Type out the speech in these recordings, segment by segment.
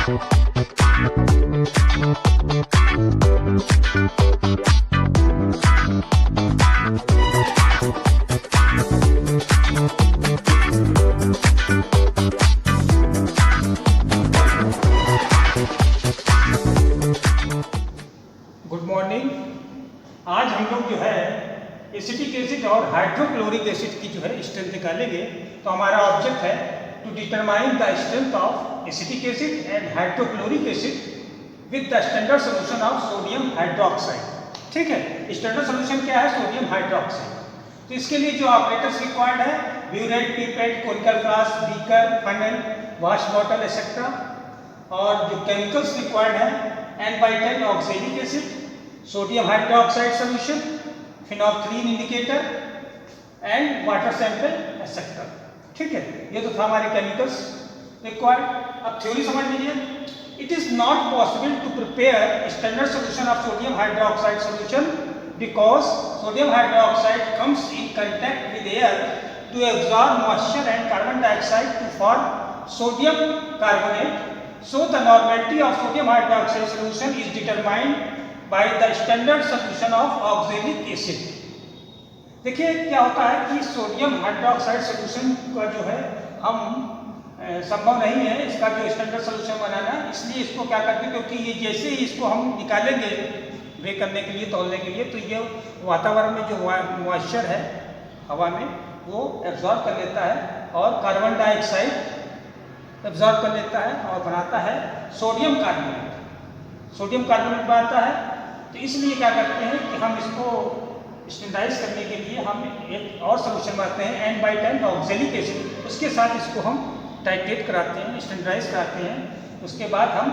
Good morning. आज हम लोग जो है एसिटिक एसिड और हाइड्रोक्लोरिक एसिड की जो है स्ट्रेंथ निकालेंगे। तो हमारा ऑब्जेक्ट है to determine the strength of acetic acid and hydrochloric acid with the standard solution of sodium hydroxide. ठीक है, स्टैंडर्ड सॉल्यूशन क्या है? Sodium hydroxide. तो इसके लिए जो ऑपरेटर्स रिक्वायर्ड है burette, pipette, conical flask, beaker, funnel, wash bottle etcetera. और जो केमिकल्स रिक्वायर्ड है N/10 oxalic acid, sodium hydroxide solution, फिनोल्फ्थलीन indicator and water sample etcetera. ठीक है, ये तो था हमारे केमिकल्स रिक्वायर्ड। अब थ्योरी समझ लीजिए। It is not possible to prepare standard solution of sodium hydroxide solution because sodium hydroxide comes in contact with air to absorb moisture and carbon dioxide to form sodium carbonate. So the normality of sodium hydroxide solution is determined by the standard solution of oxalic acid. देखिए क्या होता है कि sodium hydroxide solution का जो है हम संभव नहीं है इसका जो स्टैंडर्ड सोल्यूशन बनाना, इसलिए इसको क्या करते हैं, क्योंकि ये जैसे ही इसको हम निकालेंगे वे करने के लिए, तौलने के लिए, तो ये वातावरण में जो मॉइस्चर है हवा में वो एब्जॉर्ब कर लेता है और कार्बन डाइऑक्साइड एब्जॉर्ब कर लेता है और बनाता है सोडियम कार्बोनेट। सोडियम कार्बोनेट बनाता है। तो इसलिए क्या करते हैं कि हम इसको स्टैंडर्डाइज करने के लिए हम एक और सोल्यूशन बनाते हैं N/10 ऑक्सैलिक एसिड। उसके साथ इसको हम टाइट्रेट कराते हैं, स्टैंडर्डाइज कराते हैं। उसके बाद हम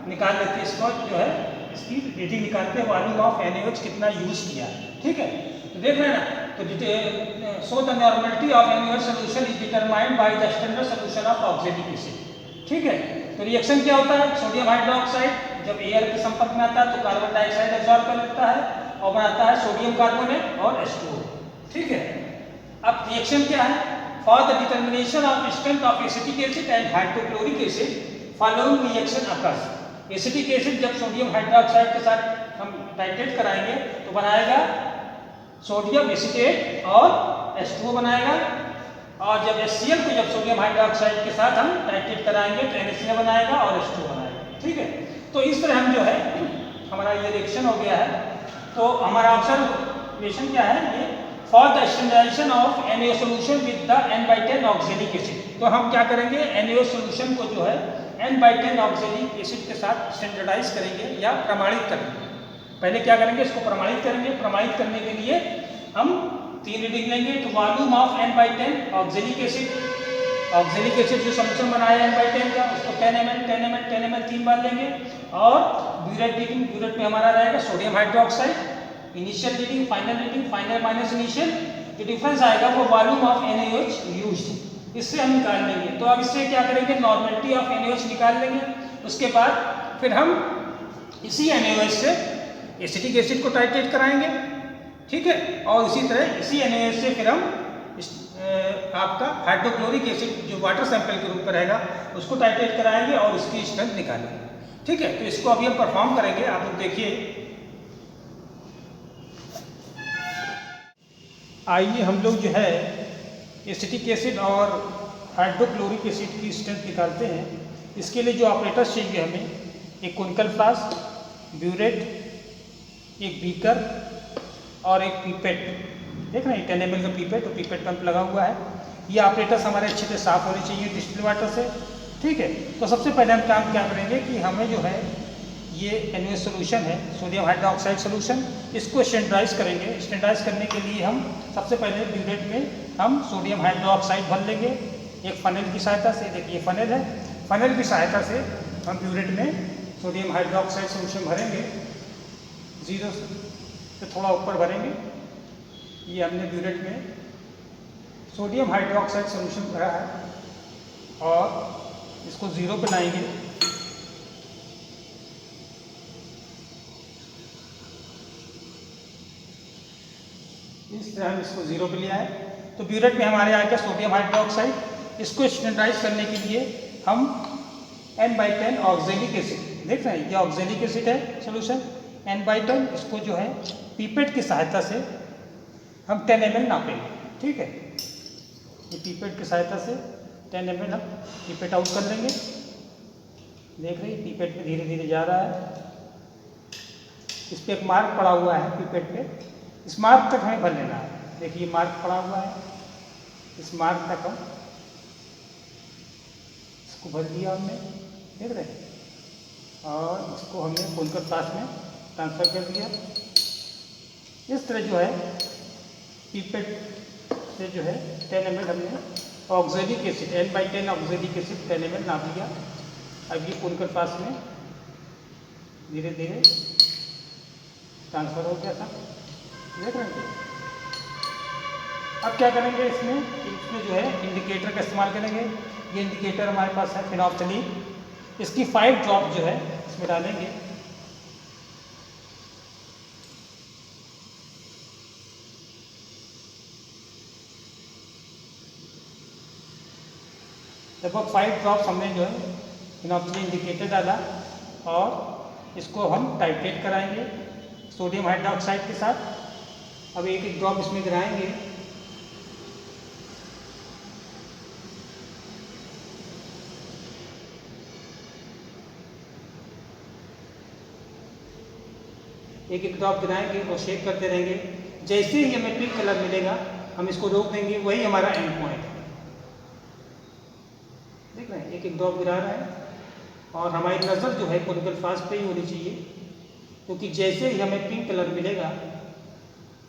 निकाल लेते हैं इसको, जो है इसकी रीडिंग निकालते हैं, वॉल्यूम ऑफ NaOH कितना यूज किया है। ठीक है, तो देख रहे हैं ना। तो so the normality of NaOH solution is determined by the standard solution of oxalic acid. ठीक है, तो रिएक्शन क्या होता है? सोडियम हाइड्रोक्साइड जब एयर के संपर्क में आता है तो कार्बन डाइऑक्साइड एब्जॉर्ब कर लेता है और बनाता है सोडियम कार्बोनेट और H2O। ठीक है, अब रिएक्शन क्या है? For the determination of strength of acetic acid and hydrochloric acid following reaction occurs. Acetic acid जब सोडियम हाइड्रोक्साइड के साथ हम टाइट्रेट कराएंगे तो बनाएगा सोडियम एसीटेट और H2O बनाएगा। और जब HCl को जब सोडियम हाइड्रोक्साइड के साथ हम टाइट्रेट कराएंगे तो NaCl बनाएगा और H2O बनाएगा। ठीक है, तो इस तरह हम जो है हमारा ये रिएक्शन हो गया है। तो हमारा ऑब्जर्वेशन क्या है? ये for the standardisation of NaOH solution with the N/10 oxalic acid. तो हम क्या करेंगे? NaOH सॉल्यूशन को जो है N/10 ऑक्सैलिक एसिड के साथ स्टैंडर्डाइज करेंगे या प्रमाणित करेंगे। पहले क्या करेंगे? इसको प्रमाणित करेंगे। प्रमाणित करने के लिए हम 3 रीडिंग लेंगे। तो volume of N/10 oxalic acid, oxalic acid जो सॉल्यूशन बनाया N/10 का, उसको 10 ml 10 ml 10 ml 3 बार लेंगे। और ब्यूरेट रीडिंग, ब्यूरेट में हमारा रहेगा sodium hydroxide, initial reading, final minus initial, जो डिफरेंस आएगा वो वॉल्यूम ऑफ NaOH यूज्ड, इससे हम निकाल लेंगे। तो अब इससे क्या करेंगे? नॉर्मलिटी ऑफ NaOH निकाल लेंगे। उसके बाद फिर हम इसी NaOH से एसिटिक एसिड को टाइट्रेट कराएंगे। ठीक है, और इसी तरह इसी NaOH से फिर हम आपका हाइड्रोक्लोरिक एसिड जो वाटर सैंपल के रूप में रहेगा उसको टाइट्रेट कराएंगे और उसकी स्ट्रेंथ निकालेंगे। ठीक है, तो इसको अभी हम परफॉर्म करेंगे। आप लोग देखिए। आइए हम लोग जो है एसिटिक एसिड और हाइड्रोक्लोरिक एसिड की स्ट्रेंथ निकालते हैं। इसके लिए जो ऑपरेटर्स चाहिए हमें, एक कोनिकल फ्लास्क, ब्यूरेट, एक बीकर और एक पीपेट। देख रहे हैं 10 ml का पीपेट और पीपेट पंप लगा हुआ है। ये ऑपरेटर्स हमारे अच्छे से साफ होने चाहिए डिस्टिल वाटर से। ठीक है, तो सबसे पहले हम काम क्या करेंगे कि हमें जो है ये NaOH सोल्यूशन है, सोडियम हाइड्रोक्साइड सोल्यूशन, इसको स्टैंडर्डाइज करेंगे। स्टैंडर्डाइज करने के लिए हम सबसे पहले ब्यूरेट में हम सोडियम हाइड्रोक्साइड भर लेंगे एक फनल की सहायता से। देखिए फनल है, फनल की सहायता से हम ब्यूरेट में सोडियम हाइड्रोक्साइड सोल्यूशन भरेंगे। 0 से थोड़ा ऊपर भरेंगे। ये हमने ब्यूरेट में सोडियम हाइड्रोक्साइड सोल्यूशन भरा है और इसको 0 पे लाएंगे। इस तरह हम इसको 0 पे लिया है। तो ब्यूरेट में हमारे आ गया सोडियम हाइड्रोक्साइड। इसको स्टैंडर्डाइज करने के लिए हम N/10 ऑक्जेलिक एसिड। देख रहे हैं ये ऑक्जेलिक एसिड है सोल्यूशन N/10। इसको जो है पीपेट की सहायता से हम 10 ml नापेंगे। ठीक है, ये पीपेट की सहायता से 10 ml हम पीपेट आउट कर लेंगे। देख रहे हैं पीपेट में धीरे धीरे जा रहा है। इस पर एक मार्क पड़ा हुआ है पीपेट पे, इस मार्क तक हमें भर लेना है। देखिए मार्क पड़ा हुआ है, इस मार्क तक हम इसको भर दिया हमने। देख रहे हैं, और इसको हमने कोनकर फ्लास्क में ट्रांसफ़र कर दिया। इस तरह जो है पीपेट से जो है 10 ml हमने oxalic acid N/10 oxalic acid 10 ml नाप लिया। अब ये कोनकर फ्लास्क में धीरे धीरे ट्रांसफ़र हो गया था। देख रहे हैं। अब क्या करेंगे, इसमें जो है इंडिकेटर का इस्तेमाल करेंगे। ये इंडिकेटर हमारे पास है फिनोल्फ्थालीन। इसकी 5 ड्रॉप जो है इसमें डालेंगे। लगभग 5 ड्रॉप्स हमने जो है फिनोल्फ्थालीन इंडिकेटर डाला और इसको हम टाइट्रेट कराएंगे सोडियम हाइड्रोक्साइड के साथ। अब एक एक ड्रॉप इसमें गिराएंगे। एक एक ड्रॉप गिराएंगे और शेक करते रहेंगे। जैसे ही हमें पिंक कलर मिलेगा हम इसको रोक देंगे, वही हमारा एंड पॉइंट है। देख रहे हैं, एक एक ड्रॉप गिरा रहा है और हमारी नज़र जो है कोनिकल फ्लास्क पे ही होनी चाहिए, क्योंकि जैसे ही हमें पिंक कलर मिलेगा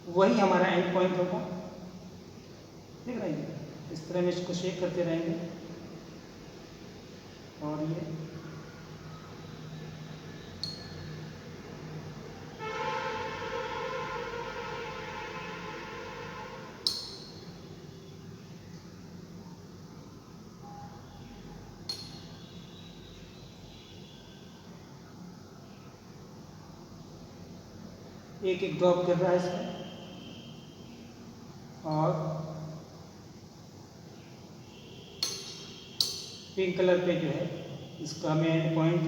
वही हमारा एंड पॉइंट होगा। देख रहे हैं, इस तरह में इसको शेक करते रहेंगे। और ये एक एक ड्रॉप गिर रहा है इसमें और पिंक कलर पे जो है इसका हमें एंड पॉइंट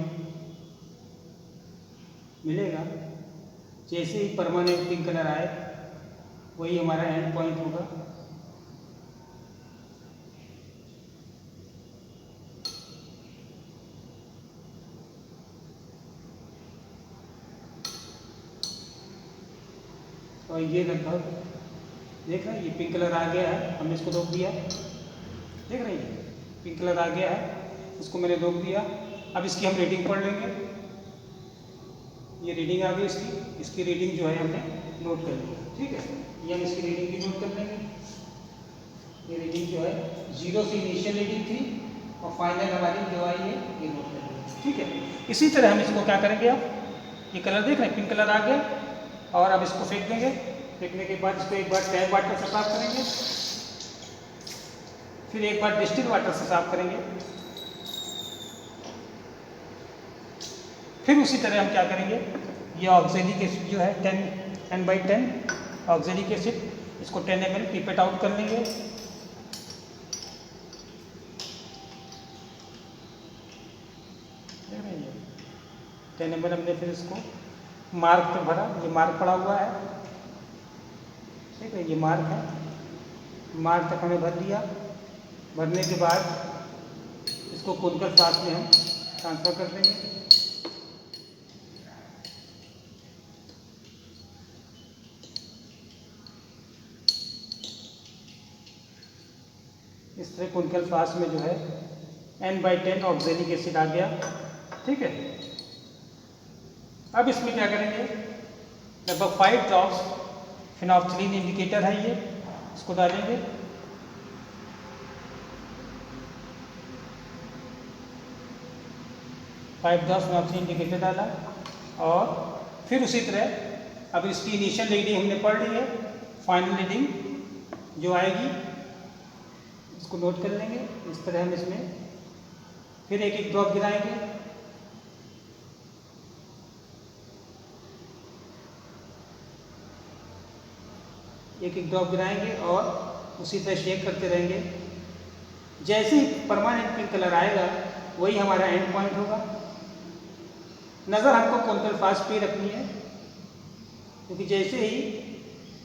मिलेगा। जैसे ही परमानेंट पिंक कलर आए वही हमारा एंड पॉइंट होगा। और ये लगभग देख रहे हैं, ये पिंक कलर आ गया है, हमने इसको रोक दिया। देख रहे हैं, पिंक कलर आ गया है, इसको मैंने रोक दिया। अब इसकी हम रीडिंग पढ़ लेंगे। ये रीडिंग आ गई इसकी रीडिंग जो है हमने नोट कर लिया। ठीक है, ये हम इसकी रीडिंग भी नोट कर लेंगे। ये रीडिंग जो है 0 से इनिशियल रीडिंग थी और फाइनल हमारी जो आई है ये नोट कर लेंगे। ठीक है, इसी तरह हम इसको क्या करेंगे, अब ये कलर देख रहे हैं, पिंक कलर आ गया और अब इसको फेंक देंगे। फेंकने के बाद इसको एक बार टैप वाटर से साफ करेंगे, फिर एक बार डिस्टिल वाटर से साफ करेंगे। फिर उसी तरह हम क्या करेंगे, ये ऑक्जेलिक एसिड जो है 10 N/10 ऑक्जेलिक एसिड, इसको 10 ml पीपेट आउट कर लेंगे। देख रहे हैं, 10 ml हमने फिर इसको मार्क पे भरा। ये मार्क पड़ा हुआ है, ठीक है, ये मार्क है, मार्क तक हमें भर दिया। भरने के बाद इसको कोनिकल फ्लास्क में हम ट्रांसफ़र कर देंगे। इस तरह कोनिकल फ्लास्क में जो है N/10 ऑक्जेलिक एसिड आ गया। ठीक है, अब इसमें क्या करेंगे, लगभग 5 ड्रॉप्स फिनोल्फ्थालीन इंडिकेटर है, ये इसको डालेंगे। फाइव ड्रॉप्स फिनोल्फ्थालीन इंडिकेटर डाला और फिर उसी तरह अब इसकी इनिशियल रीडिंग हमने पढ़ ली है, फाइनल रीडिंग जो आएगी इसको नोट कर लेंगे। इस तरह हम इसमें फिर एक एक ड्रॉप गिराएंगे। एक एक ड्रॉप गिराएंगे और उसी तरह शेक करते रहेंगे। जैसे ही परमानेंट पिंक कलर आएगा वही हमारा एंड पॉइंट होगा। नज़र हमको कॉन्कर फास्ट पे रखनी है, क्योंकि जैसे ही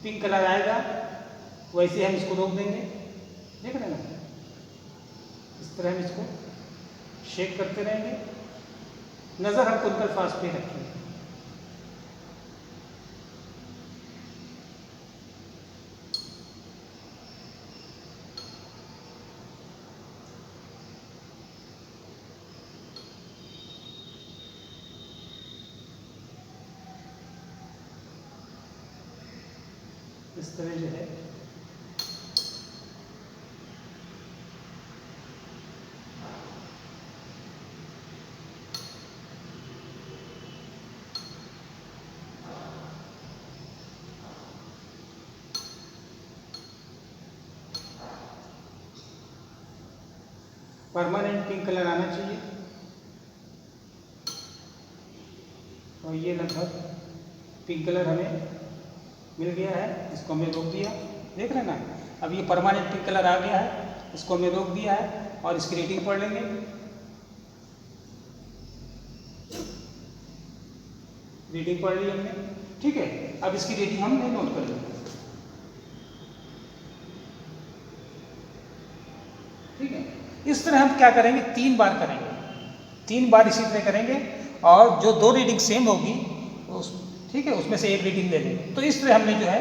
पिंक कलर आएगा वैसे हम इसको रोक देंगे। देख रहे हैं ना, इस तरह हम इसको शेक करते रहेंगे। नज़र हम कॉन्कर फास्ट पे रखेंगे। इस तरह जो है परमानेंट पिंक कलर आना चाहिए। और ये लगभग पिंक कलर हमें मिल गया है, इसको हमने रोक दिया। देख रहे हैं ना, अब ये परमानेंट पिंक कलर आ गया है, इसको हमने रोक दिया है और इसकी रेटिंग पढ़ लेंगे। रेटिंग पढ़ ली हमने, ठीक है। अब इसकी रेटिंग हमने नोट कर लेंगे, ठीक है। इस तरह हम क्या करेंगे, 3 बार करेंगे, 3 बार इसी तरह करेंगे और जो 2 रीडिंग सेम होगी उस, ठीक है, उसमें से एक रीडिंग ले लेंगे। तो इस तरह हमने जो है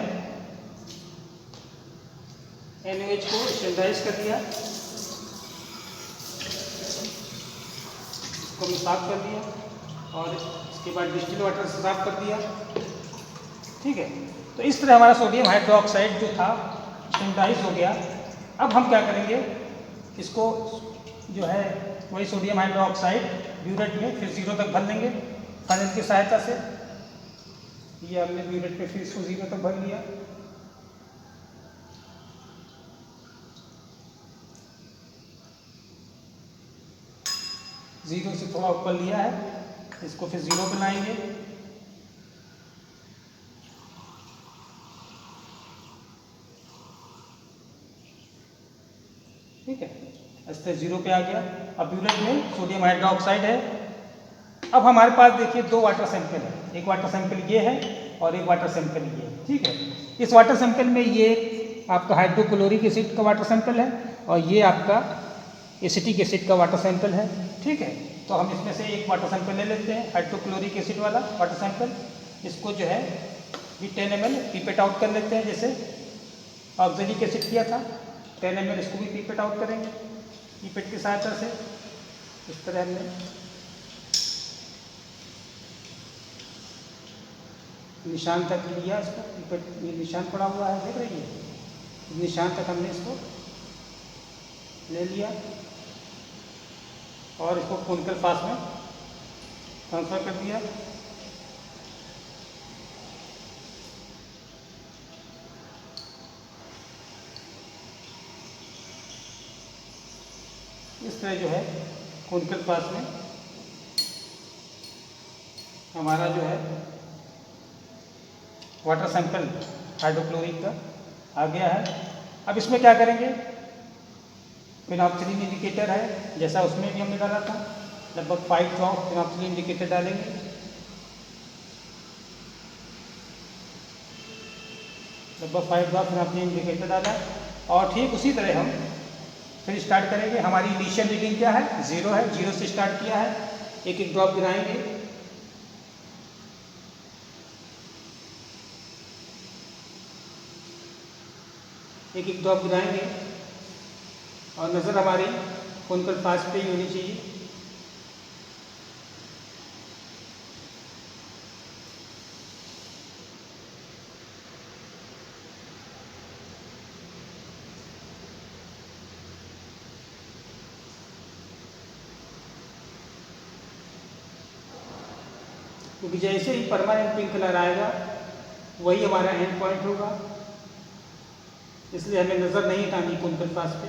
NaOH को स्टैंडर्डाइज कर दिया, इसको हमने साफ कर दिया और इसके बाद डिस्टिल वाटर से साफ कर दिया, ठीक है। तो इस तरह हमारा सोडियम हाइड्रोक्साइड जो था स्टैंडर्डाइज हो गया। अब हम क्या करेंगे, इसको जो है वही सोडियम हाइड्रोक्साइड ब्यूरेट में फिर 0 तक भर लेंगे फनल की सहायता से। ये हमने ब्यूरेट में फिर इसको 0 तक भर लिया। जीरो से थोड़ा ऊपर लिया है, इसको फिर 0 बनाएंगे। ठीक है, इस तरह 0 पे आ गया। अब ब्यूरेट में सोडियम हाइड्रोक्साइड है। अब हमारे पास देखिए 2 वाटर सैंपल है, एक वाटर सैंपल ये है और एक वाटर सैंपल ये है, ठीक है। इस वाटर सैंपल में ये आपका हाइड्रोक्लोरिक एसिड का वाटर सैंपल है और ये आपका एसिटिक एसिड का वाटर सैंपल है, ठीक है। तो हम इसमें से एक वाटर सैंपल ले लेते हैं, हाइड्रोक्लोरिक एसिड वाला वाटर सैंपल। इसको जो है 10 ml पीपेट आउट कर लेते हैं, जैसे ऑक्जेलिक एसिड किया था। 10 ml इसको भी पीपेट आउट करेंगे पीपेट की सहायता से। इस तरह हमने निशान तक लिया, इसको पीपेट ये निशान पड़ा हुआ है, देख रही है, निशान तक हमने इसको ले लिया और इसको कोनिकल फ्लास्क में ट्रांसफर कर दिया। इस तरह जो है कोनिकल फ्लास्क में हमारा जो है वाटर सैंपल हाइड्रोक्लोरिक का आ गया है। अब इसमें क्या करेंगे, फिनॉक्सिलिन इंडिकेटर है जैसा उसमें भी हमने डाला था, लगभग 5 ड्रॉप फिनॉक्सिलिन इंडिकेटर डालेंगे। लगभग 5 ड्रॉप फिनॉक्सिलिन इंडिकेटर डाला और ठीक उसी तरह हम फिर स्टार्ट करेंगे। हमारी इनिशियल रीडिंग क्या है, 0 है, 0 से स्टार्ट किया है। एक एक ड्रॉप गिराएंगे, एक एक ड्रॉप गिराएंगे और नज़र हमारी कोनिकल फ्लास्क पे ही होनी चाहिए। क्योंकि जैसे ही परमानेंट पिंक कलर आएगा वही हमारा एंड पॉइंट होगा, इसलिए हमें नज़र नहीं हटानी कोनिकल फ्लास्क पे।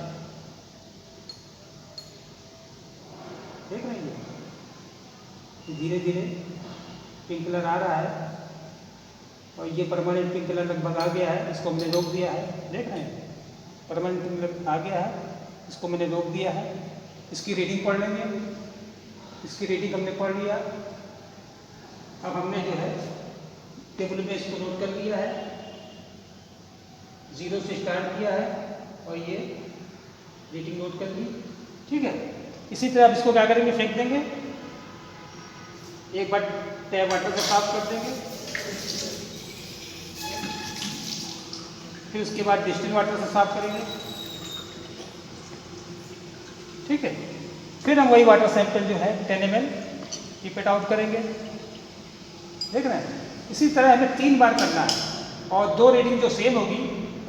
देख रहे हैं, धीरे धीरे पिंक कलर आ रहा है और ये परमानेंट पिंक कलर लगभग आ गया है, इसको हमने रोक दिया है। देख रहे हैं, परमानेंट पिंक कलर आ गया है, इसको मैंने रोक दिया है। इसकी रीडिंग पढ़ लेंगे। इसकी रीडिंग हमने पढ़ लिया। अब हमने जो है टेबल में इसको नोट कर लिया है, 0 से स्टार्ट किया है और ये रीडिंग नोट कर ली। ठीक है, इसी तरह अब इसको क्या करेंगे, फेंक देंगे। एक बार टैप वाटर से साफ कर देंगे, फिर उसके बाद डिस्टिल वाटर से साफ करेंगे। ठीक है, फिर हम वही वाटर सैंपल जो है 10 ml पिपेट आउट करेंगे। देख रहे हैं, इसी तरह हमें 3 बार करना है और 2 रीडिंग जो सेम होगी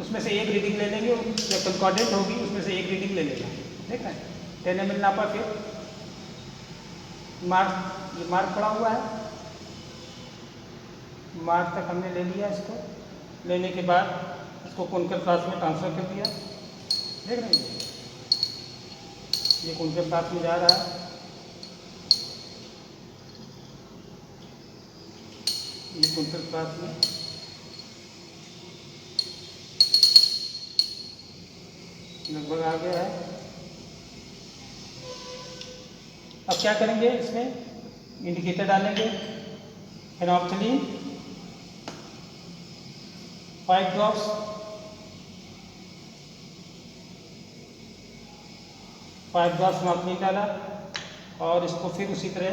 उसमें से एक रीडिंग ले लेंगे, जो कंकॉर्डेंट होगी उसमें से एक रीडिंग ले लेंगे। देख रहे हैं, 10 ml नापा, फिर मार्क, ये मार्क पड़ा हुआ है, मार्क तक हमने ले लिया। इसको लेने के बाद इसको कोनिकल फ्लास्क में ट्रांसफ़र कर दिया। देख रहे हैं, ये कोनिकल फ्लास्क में जा रहा है, ये कोनिकल फ्लास्क में लगभग आ गया है। अब क्या करेंगे, इसमें इंडिकेटर डालेंगे, फेनोल्फथलीन 5 ड्रॉप्स, फेनोल्फथलीन डाला और इसको फिर उसी तरह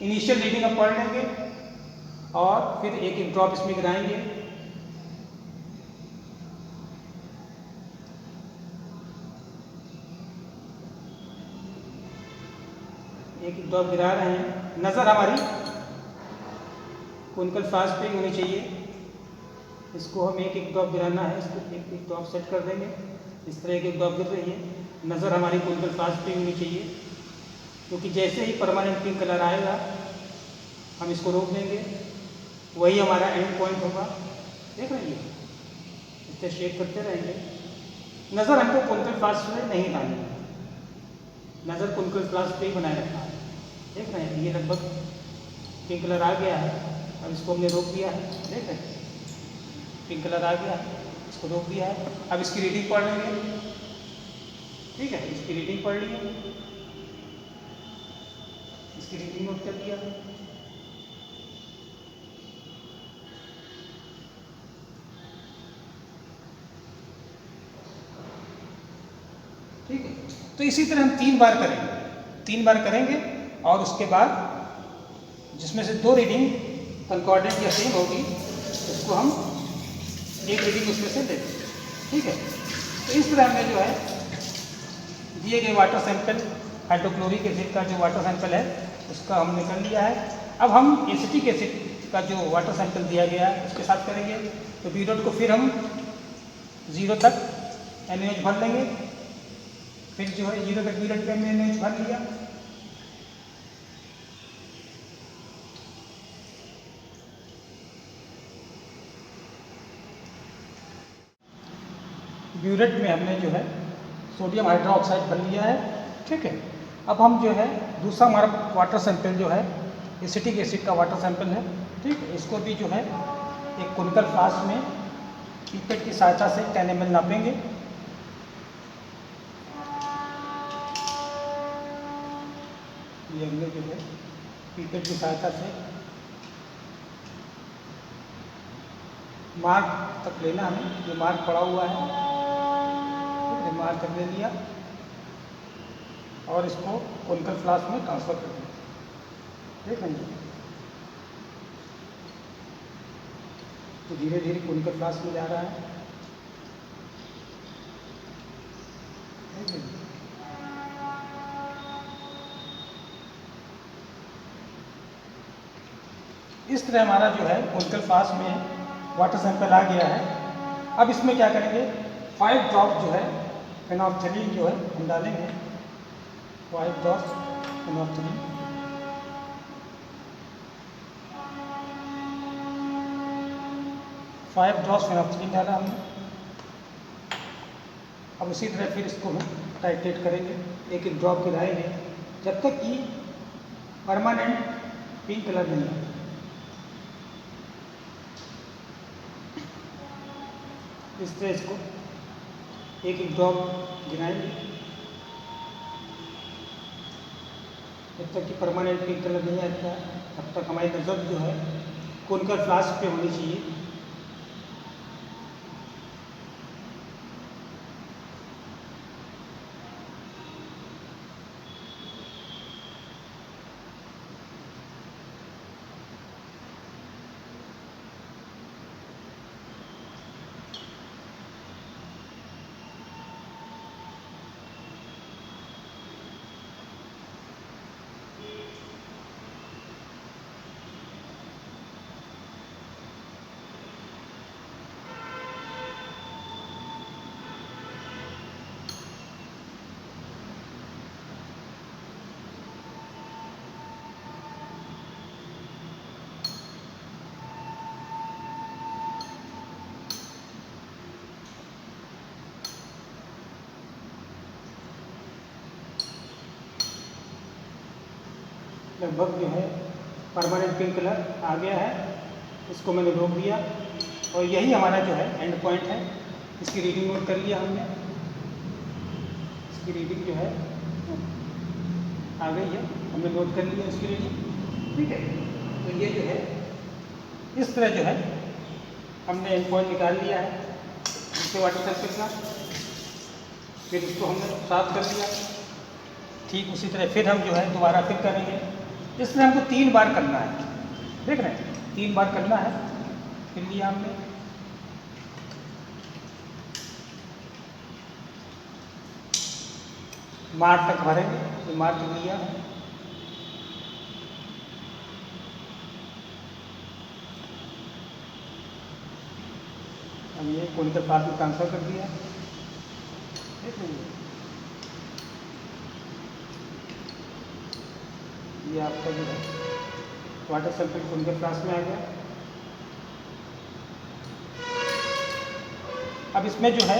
इनिशियल रीडिंग अब पढ़ लेंगे और फिर एक एक ड्रॉप इसमें गिराएंगे। एक एक ड्रॉप गिरा रहे हैं, नज़र हमारी कोनिकल फ्लास्क पे होनी चाहिए। इसको हम एक एक ड्रॉप गिराना है, इसको एक एक ड्रॉप सेट कर देंगे। इस तरह एक एक ड्रॉप गिर रही है, नज़र हमारी कोनिकल फ्लास्क पे होनी चाहिए, क्योंकि जैसे ही परमानेंट पिंक कलर आएगा हम इसको रोक देंगे, वही हमारा एंड पॉइंट होगा। देख रहे हैं, इससे शेक करते रहेंगे। नज़र हमको कोनिकल फ्लास्क में नहीं डालनी है, नज़र कोनिकल फ्लास्क पे ही बनाए रखना है। देख रहे हैं, ये लगभग पिंक कलर आ गया है, अब इसको हमने रोक दिया है। देख रहे हैं, पिंक कलर आ गया है, इसको रोक दिया है। अब इसकी रीडिंग पढ़ लेंगे। ठीक है, इसकी रीडिंग पढ़ ली, इसकी रीडिंग नोट कर दिया। ठीक है, तो इसी तरह हम 3 बार करेंगे, 3 बार करेंगे और उसके बाद जिसमें से 2 रीडिंग कंकॉर्डेंट या सेम होगी उसको हम एक रीडिंग उसमें से लेते हैं। ठीक है, तो इस तरह हमने जो है दिए गए वाटर सैंपल, हाइड्रोक्लोरिक एसिड का जो वाटर सैंपल है उसका हमने कर लिया है। अब हम एसिटिक एसिड का जो वाटर सैंपल दिया गया है उसके साथ करेंगे। तो बी डॉट को फिर हम 0 तक NaOH भर लेंगे, फिर जो है 0 तक बी डॉट पे हमने NaOH भर लिया। ब्यूरेट में हमने जो है सोडियम हाइड्रोक्साइड भर लिया है। ठीक है, अब हम जो है दूसरा हमारा वाटर सैंपल जो है एसिटिक एसिड का वाटर सैंपल है। ठीक है, इसको भी जो है एक कोनिकल फ्लास्क में पिपेट की सहायता से 10 ml नापेंगे। ये हमने जो है पिपेट की सहायता से मार्क तक लेना, हमें जो मार्क पड़ा हुआ है मार्क तक ले लिया और इसको कोनिकल फ्लास्क में ट्रांसफ़र कर दिया। देख लेंगे, तो धीरे धीरे कोनिकल फ्लास्क में जा रहा है। देख लेंगे, इस तरह हमारा जो है कोनिकल फ्लास्क में वाटर सैंपल आ गया है। अब इसमें क्या करेंगे, 5 ड्रॉप जो है फेनोल्फथलीन जो है हम डालेंगे, 5 ड्रॉप्स फेनोल्फथलीन। फेनोल्फथलीन डाला हमने। अब उसी तरह फिर इसको हम टाइट्रेट करेंगे, एक एक ड्रॉप गिराएंगे जब तक कि परमानेंट पिंक कलर नहीं आता। इस तरह इसको एक एक ड्रॉप गिराएंगे, जब तक कि परमानेंट पिंक कलर नहीं आता तब तक हमारी नज़र जो है कोनिकल फ्लास्क पे होनी चाहिए। लगभग जो है परमानेंट पिंक कलर आ गया है, इसको मैंने रोक दिया और यही हमारा जो है एंड पॉइंट है। इसकी रीडिंग नोट कर लिया हमने, इसकी रीडिंग जो है आ गई है, हमने नोट कर लिया इसकी रीडिंग। ठीक है, तो ये जो है इस तरह जो है हमने एंड पॉइंट निकाल लिया है इसके वाटर सर्कल का। फिर इसको हमने साफ कर लिया। ठीक उसी तरह फिर हम जो है दोबारा फिर करेंगे। इसमें हमको 3 बार करना है, देख रहे हैं 3 बार करना है। फिर लिया हमने, मार्क तक भरेंगे, तो मार्क लिया है। अब ये कोनिकल फ्लास्क में ट्रांसफर कर दिया, देख लीजिए ये आपका जो है वाटर सल्फेट कोनिकल फ्लास्क में आ गया। अब इसमें जो है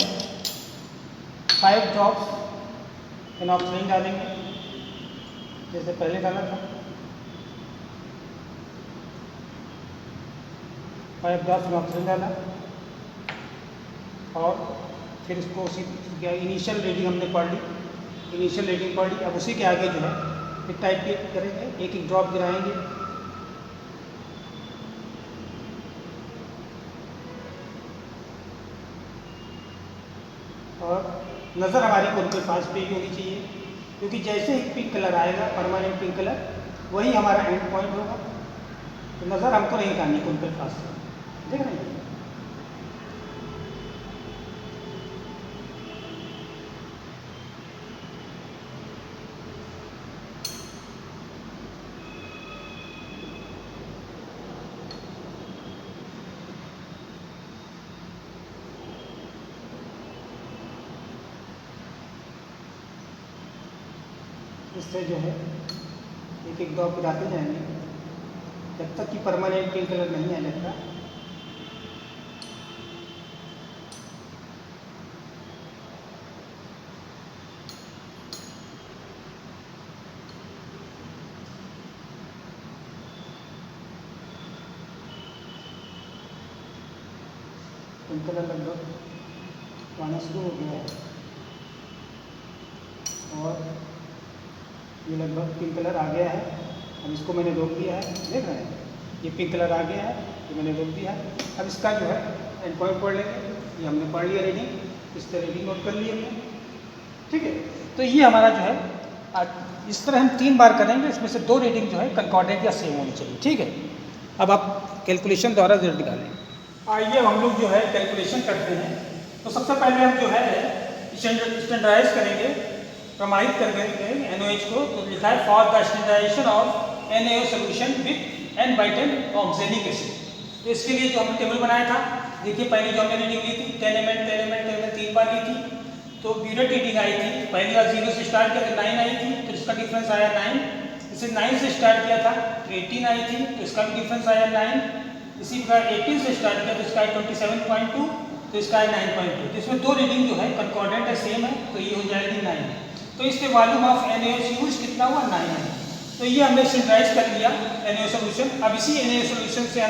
5 ड्रॉप्स इनॉक्सिलिन डालेंगे, जैसे पहले डाला था। 5 ड्रॉप्स इनॉक्सिलिन डाला और फिर इसको उसी इनिशियल रीडिंग हमने पढ़ ली, इनिशियल रीडिंग पढ़ ली। अब उसी के आगे जो है फिर टाइप करेंगे, एक एक ड्रॉप गिराएंगे। और नज़र हमारी कोनिकल फ्लास्क पे ही होनी चाहिए, क्योंकि जैसे ही पिंक कलर आएगा परमानेंट पिंक कलर, वही हमारा एंड पॉइंट होगा। तो नज़र हमको नहीं हटानी कोनिकल फ्लास्क से, देख रहे हैं। इससे जो है एक एक ड्रॉप गिराते जाएंगे जब तक कि परमानेंट पिंक कलर नहीं आ जाता। पिंक कलर लगभग आना शुरू हो गया है और ये लगभग पिंक कलर आ गया है। अब इसको मैंने रोक दिया है, देख रहे हैं ये पिंक कलर आ गया है, ये मैंने रोक दिया है। अब इसका जो है एंड पॉइंट पढ़ लेंगे, ये हमने पढ़ लिया रीडिंग, इस तरह रीडिंग नोट कर ली हमने। ठीक है, तो ये हमारा जो है इस तरह हम 3 बार करेंगे, इसमें से 2 रीडिंग जो है कंकॉर्डेंट या सेम होनी चाहिए। ठीक है, अब आप कैलकुलेशन द्वारा रिजल्ट निकालें। आइए हम लोग जो है कैलकुलेशन करते हैं। तो सबसे पहले हम जो है स्टैंडर्डाइज करेंगे, प्रमाणित करेंगे NaOH को। तो लिखा है for the standardisation of NaO solution with N/10 oxalic acid. तो इसके लिए जो हमने टेबल बनाया था, देखिए पहले जो हमने रीडिंग ली थी 10 ml 3 बार ली थी। तो ब्यूरेट रीडिंग आई थी, पहली बार 0 से स्टार्ट किया तो 9 आई थी, तो इसका डिफरेंस आया 9। इसे 9 से स्टार्ट किया था तो 18 आई थी, तो इसका भी डिफरेंस आया 9। इसी प्रकार 18 से स्टार्ट किया तो इसका 27.2, तो इसका है 9.2। तो इसमें 2 रीडिंग जो है कंकॉर्डेंट है, सेम है, तो ये हो जाएगी 9। तो इसके वॉल्यूम ऑफ NaOH यूज कितना हुआ 9 है। तो ये हमने स्टैंडर्डाइज कर लिया NaO सोल्यूशन। अब इसी NaO सोल्यूशन से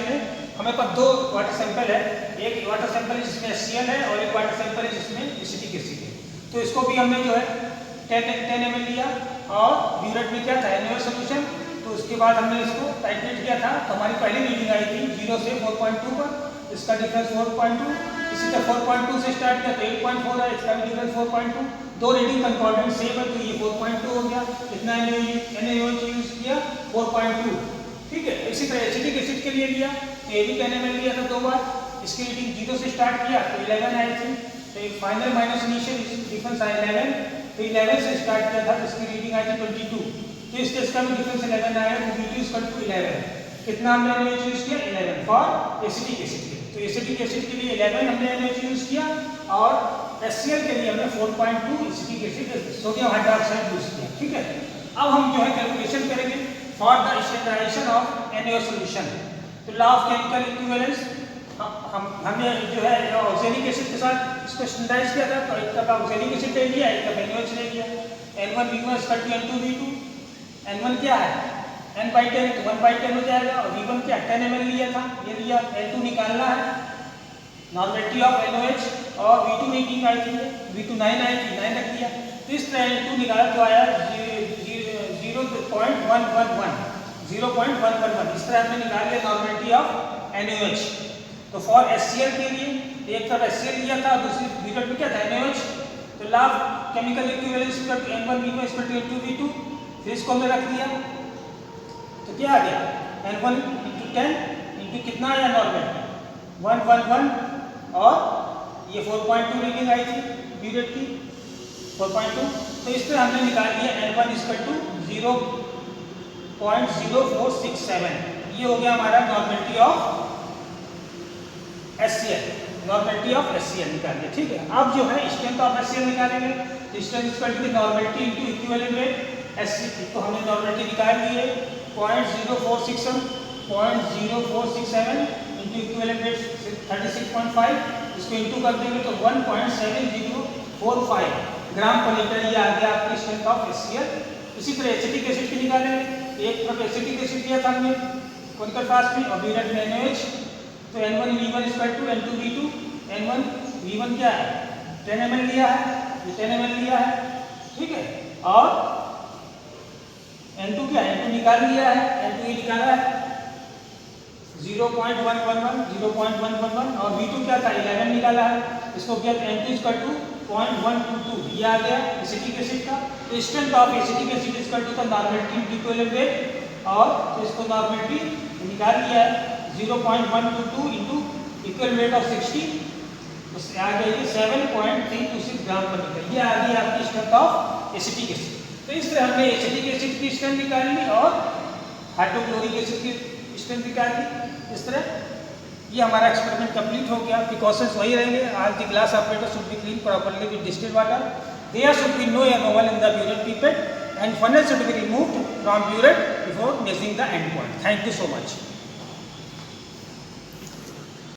हमें पर 2 वाटर सैंपल है, एक वाटर सैंपल है जिसमें HCl है और एक वाटर सैंपल है जिसमें एसिटिक एसिड है। तो इसको भी हमने जो है 10 ml लिया और ब्यूरेट में क्या था, NaOH सोल्यूशन। तो उसके बाद हमने इसको टाइट्रेट किया था, तो हमारी पहली रीडिंग आई थी 0 से 4.2 पर, इसका डिफरेंस 4.2। इसी तरह 4.2 से स्टार्ट किया तो 8.4 है, इसका भी डिफरेंस 4.2। दो रीडिंग कंकॉर्डेंट सेम है, तो ये 4.2 हो गया। इतना NaOH यूज किया 4.2, ठीक है। इसी तरह एसिटिक एसिड के लिए लिया तो ये भी 10 ml लिया था 2 बार, इसकी रीडिंग 0 से स्टार्ट किया तो 11 आई थी, तो फाइनल माइनस इनिशियल डिफरेंस आया 11। तो 11 से स्टार्ट किया था, इसकी रीडिंग आई थी 22, तो इस केस का भी डिफरेंस 11 आया, तो V2 = 11। कितना हमने NaOH यूज किया, 11 फॉर एसिटिक एसिड के। तो एसिटिक एसिड के लिए 11 हमने NaOH यूज किया, और HCl के लिए हमने 4.2 acetic acid sodium hydroxide use किया, ठीक है। अब हम जो है कैलकुलेशन करेंगे for the standardisation of NaOH solution. तो लॉ ऑफ केमिकल इक्विवेलेंस, हमने जो है ऑक्सैलिक एसिड के साथ इसको स्टैंडर्डाइज किया था, तो एक तरफ ऑक्सैलिक एसिड ले लिया, एक तरफ NaOH ले लिया। N1V1 = N2V2। N1 क्या है, N/10, तो 1/10 हो जाएगा, और V1 क्या 10 ml लिया था, ये लिया। N2 निकालना है, नॉर्मेलिटी ऑफ NaOH, और V2 रीडिंग आई थी, V2 9 आई थी, 9 रख दिया। तो इस तरह N2 निकाला तो आया 0.111, इस तरह हमने निकाल लिया नॉर्मेलिटी ऑफ NaOH। तो फॉर HCl के लिए एक तरफ HCl लिया था, दूसरी ब्यूरेट में क्या था, NaOH। तो law of chemical equivalence N1V1 = N2V2, फिर इसको हमने रख दिया, तो क्या आ गया, N1 × 10 × कितना आया नॉर्मल 111, और ये 4.2 रीडिंग आई थी ब्यूरेट की 4.2। तो इस तरह हमने निकाल लिया N1 = 0.0467, ये हो गया हमारा normality of HCl, normality of HCl निकाल लिया, ठीक है। अब जो है स्ट्रेंथ ऑफ HCl निकालेंगे, तो strength = normality × equivalent rate HCl, तो हमने नॉर्मेलिटी निकाल ली है 0.0467 × इक्विवेलेंट रेट 36.5, इसको इंटू कर देंगे तो 1.7045 ग्राम पर लीटर, ये आ गया आपकी स्ट्रेंथ ऑफ HCl। इसी तरह एसिटिक एसिड की निकालेंगे, एक तरफ एसिटिक एसिड लिया था हमने कॉनिकल फ्लास्क में, और ब्यूरेट में NaOH। तो N1V1 = N2V2। N1V1 क्या है, 10 ml लिया है, ये 10 ml लिया है, ठीक है। और N2 क्या है, N2 निकाल लिया है, N2 ये निकाला है 0.111, और V2 क्या था, 11 निकाला है, इसको क्या N2 = 0.122, ये आ गया एसिटिक एसिड का। तो strength of acetic acid = the normality × equivalent rate, और तो इसको नॉर्मेलिटी निकाल लिया है 0.122 × इक्विवेलेंट रेट ऑफ 60, उससे आ गया ये 7.326 ग्राम पर लीटर, ये आ गई आपकी स्ट्रेंथ ऑफ एसिटिक एसिड। तो इस तरह हमने एसिटिक एसिड की स्ट्रेंथ निकाल ली, और हाइड्रोक्लोरिक एसिड की स्ट्रेंथ निकाल ली। इस तरह ये हमारा एक्सपेरिमेंट कंप्लीट हो गया। प्रिकॉशंस वही रहेंगे, all the glass operator should be clean properly with distilled water, there should be no air bubble in the burette pipette, and funnel should be removed from burette before measuring the end point. Thank you so much.